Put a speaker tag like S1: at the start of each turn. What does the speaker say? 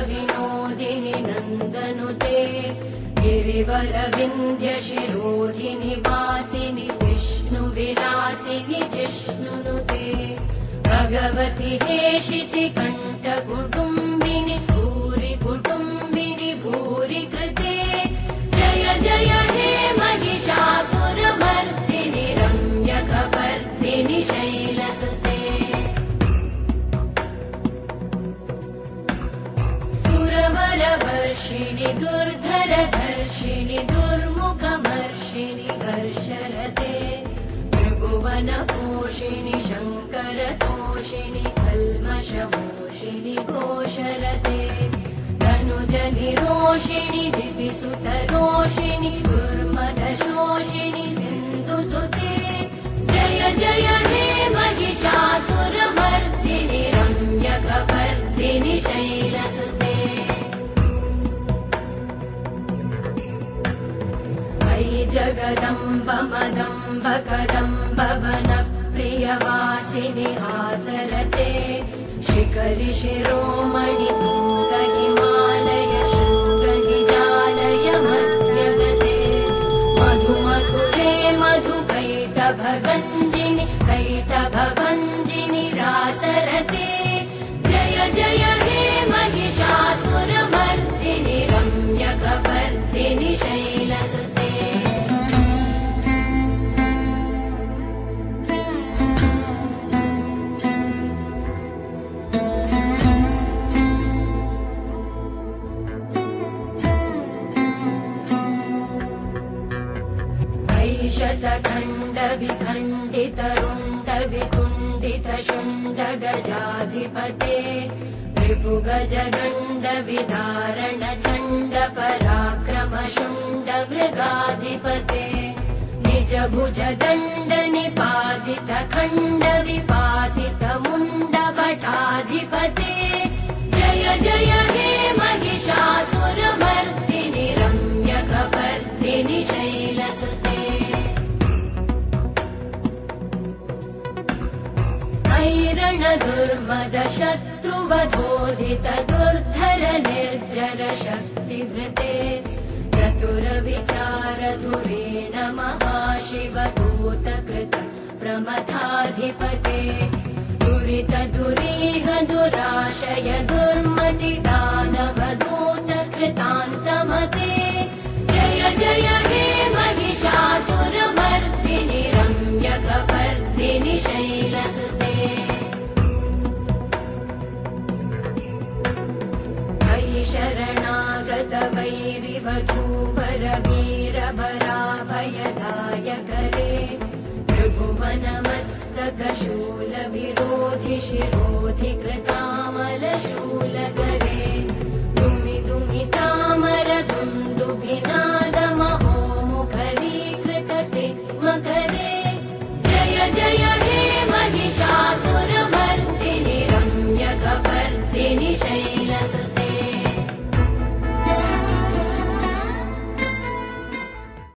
S1: विनोदिनि नन्दनुते गिरिवरविन्ध्यशिरोधिनि वासिनि विष्णुविलासिनि जिष्णुनुते भगवति हेशिति कण्ठकुटुम्बिनि भूरि कुटुम्बिनि भूरि कृते जय जय हे महिषासुरमर्दिनि रम्यकपर्दिनि शैलसुते सुरवरवर्षिणि दुर्धरधर्षिणि दुर्मुखमर्षिणि हर्षरते त्रिभुवनपोषिणि शङ्करतोषिणि कल्मषमोषिणि घोषरते धनुजनिरोषिणि दिविसुतरोषिणि दुर्मदशोषिणि सिन्धुसुते जय जय हे महिषासुरमर्दिनि रम्यकपर्दिनि शैलसुते अयि जगदम्ब मदम्ब कदम्ब वनप्रियवासिनि हासरते शिखरि शिरोमणि तुङ्ग हिमालय शृङ्गनिजालय मध्यगते मधुमधुरे मधुकैटभगञ्जिनि कैटभभञ्जिनि रासरते जय जय हे महिषासुरमर्दिनि रम्यकपर्दिनि शैलसुते शतखण्ड विखण्डित रुण्ड वितुण्डित शुण्ड गजाधिपते रिपुगजगण्ड विदारण चण्ड पराक्रम शुण्ड मृगाधिपते निज भुज दण्ड निपातित खण्ड विपातित मुण्ड भटाधिपते जय जय हे महिषासुरमर्दिनि रम्यकपर्दिनि शैलसुते ऐरण दुर्मद शत्रुवधोदित दुर्धर निर्जर शक्तिभृते चतुर विचार धुरेण महाशिवदूतकृत प्रमथाधिपते दुरित दुरीह दुराशय दुर्मति दानव दूत कृतान्तमते जय जय हे महिषासुरमर्दिनि रम्यकपर्दिनि शैलसुते अयि शरणागत वैरिवधूवर वीरभराभयदायकरे त्रिभुवनमस्तक शूलविरोधि शिरोधि कृतामलशूलकरे दुमि दुमि तामर दुन्दुभिनाद महोमुखरीकृतते मकरे जय जय हे महिषासुरमर्दिनि रम्यकपर्दिनि शैलसुते